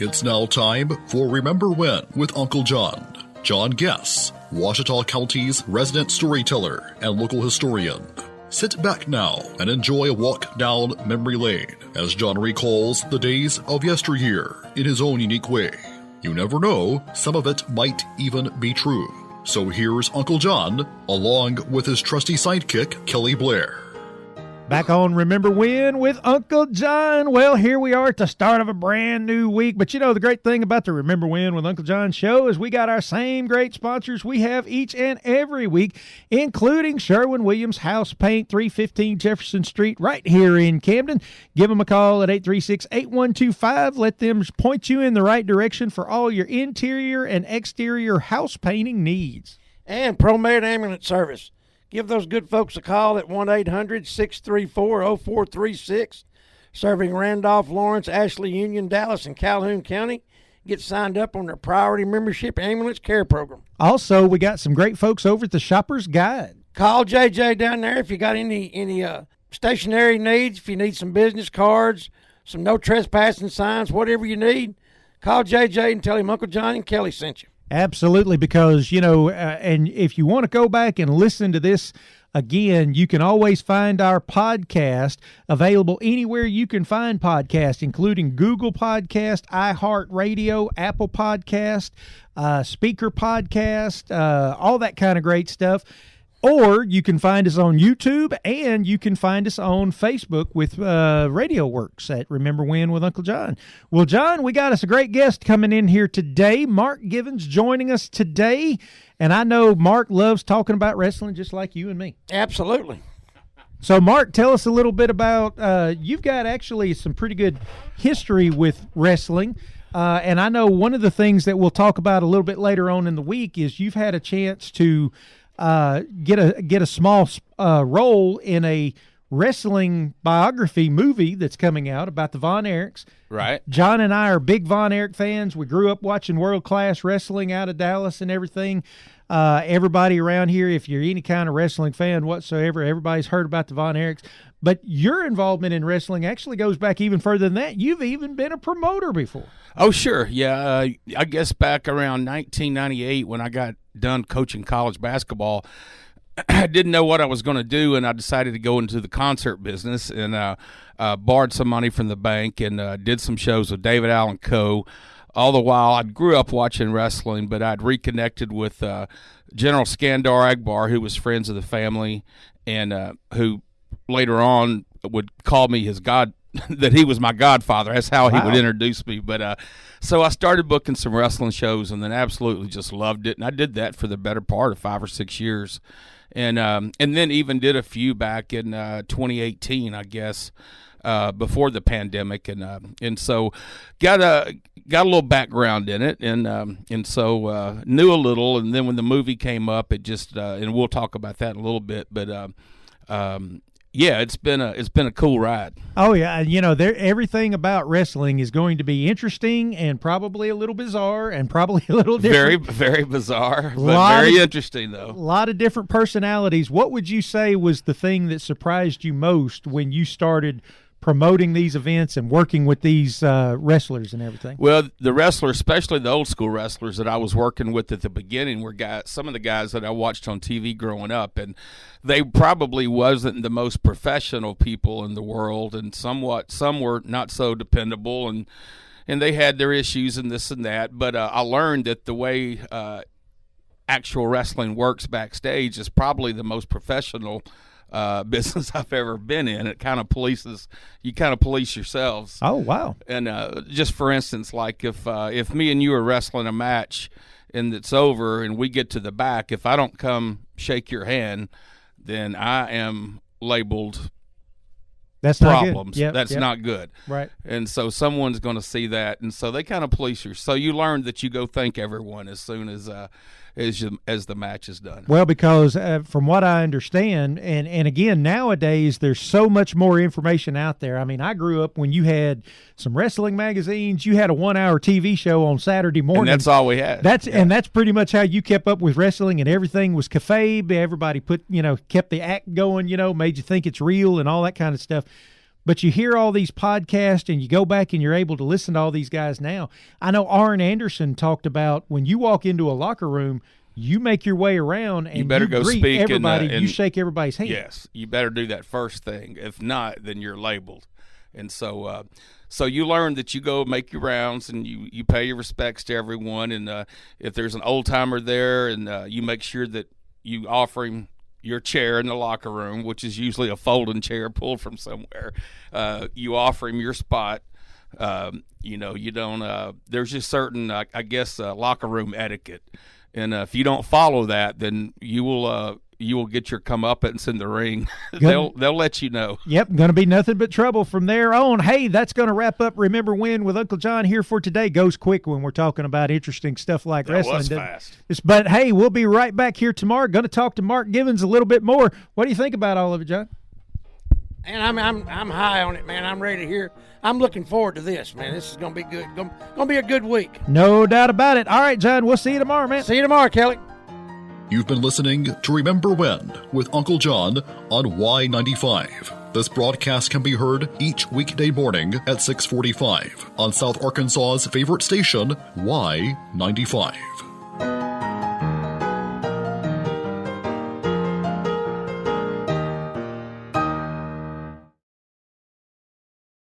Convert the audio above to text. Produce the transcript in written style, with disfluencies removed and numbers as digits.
It's now time for Remember When with Uncle John. John Guess, Ouachita County's resident storyteller and local historian. Sit back now and enjoy a walk down memory lane as John recalls the days of yesteryear in his own unique way. You never know, some of it might even be true. So here's Uncle John, along with his trusty sidekick, Kelly Blair. Back on Remember When with Uncle John. Well, here we are at the start of a brand new week. But you know, the great thing about the Remember When with Uncle John show is we got our same great sponsors we have each and every week, including Sherwin-Williams House Paint, 315 Jefferson Street, right here in Camden. Give them a call at 836-8125. Let them point you in the right direction for all your interior and exterior house painting needs. And ProMed Ambulance Service. Give those good folks a call at 1-800-634-0436. Serving Randolph, Lawrence, Ashley, Union, Dallas, and Calhoun County. Get signed up on their Priority Membership Ambulance Care Program. Also, we got some great folks over at the Shopper's Guide. Call JJ down there if you got any stationary needs, if you need some business cards, some no trespassing signs, whatever you need. Call JJ and tell him Uncle John and Kelly sent you. Absolutely, because, you know, and if you want to go back and listen to this again, you can always find our podcast available anywhere you can find podcasts, including Google Podcast, iHeartRadio, Apple Podcast, Speaker Podcast, all that kind of great stuff. Or you can find us on YouTube, and you can find us on Facebook with Radio Works at Remember When with Uncle John. Well, John, we got us a great guest coming in here today. Mark Givens joining us today. And I know Mark loves talking about wrestling just like you and me. Absolutely. So, Mark, tell us a little bit about, you've got actually some pretty good history with wrestling. And I know one of the things that we'll talk about a little bit later on in the week is you've had a chance to get a small role in a wrestling biography movie that's coming out about the Von Erichs. Right. John and I are big Von Erich fans. We grew up watching world-class wrestling out of Dallas and everything. Everybody around here, if you're any kind of wrestling fan whatsoever, everybody's heard about the Von Erichs. But your involvement in wrestling actually goes back even further than that. You've even been a promoter before. Oh, sure. Yeah. I guess back around 1998 when I got done coaching college basketball, I didn't know what I was going to do, and I decided to go into the concert business and borrowed some money from the bank and did some shows with David Allen Coe. All the while, I grew up watching wrestling, but I'd reconnected with General Skandar Akbar, who was friends of the family and who later on would call me his god, that he was my godfather. That's how he would introduce me. But so I started booking some wrestling shows and then absolutely just loved it. And I did that for the better part of 5 or 6 years. And then even did a few back in 2018, I guess, before the pandemic. And so got a little background in it and so knew a little. And then when the movie came up, it just and we'll talk about that in a little bit. But yeah, it's been a cool ride. Oh yeah, you know, everything about wrestling is going to be interesting and probably a little bizarre and probably a little different. Very, very bizarre, but very interesting though. A lot of different personalities. What would you say was the thing that surprised you most when you started promoting these events and working with these wrestlers and everything? Well, the wrestlers, especially the old school wrestlers that I was working with at the beginning, were some of the guys that I watched on TV growing up, and they probably wasn't the most professional people in the world, and some were not so dependable, and they had their issues and this and that. But I learned that the way actual wrestling works backstage is probably the most professional business I've ever been in. It kind of police yourselves. Oh, wow. And just for instance, like if me and you are wrestling a match and it's over and we get to the back, if I don't come shake your hand, then I am labeled that's problems. Not good. That's not good. Right. And so someone's going to see that, and so they kind of police you. So you learn that you go thank everyone as soon as the match is done. Well, because from what I understand, and again, nowadays there's so much more information out there. I mean, I grew up when you had some wrestling magazines. You had a 1-hour TV show on Saturday morning. And that's all we had. And that's pretty much how you kept up with wrestling, and everything was kayfabe. Everybody kept the act going, made you think it's real and all that kind of stuff. But you hear all these podcasts and you go back and you're able to listen to all these guys now. I know Arn Anderson talked about when you walk into a locker room, you make your way around and you better go greet speak everybody. and you shake everybody's hand. Yes, you better do that first thing. If not, then you're labeled. And so you learn that you go make your rounds and you pay your respects to everyone. And if there's an old timer there, and you make sure that you offer him your chair in the locker room, which is usually a folding chair pulled from somewhere. You offer him your spot. You don't. There's just certain, I guess, locker room etiquette, and if you don't follow that, then you will get your comeuppance in the ring. They'll let you know. Yep, going to be nothing but trouble from there on. Hey, that's going to wrap up Remember When with Uncle John here for today. Goes quick when we're talking about interesting stuff like wrestling. Was fast. But, hey, we'll be right back here tomorrow. Going to talk to Mark Givens a little bit more. What do you think about all of it, John? And I'm high on it, man. I'm ready to hear. I'm looking forward to this, man. This is going to be good. Going to be a good week. No doubt about it. All right, John, we'll see you tomorrow, man. See you tomorrow, Kelly. You've been listening to Remember When with Uncle John on Y95. This broadcast can be heard each weekday morning at 6:45 on South Arkansas's favorite station, Y95.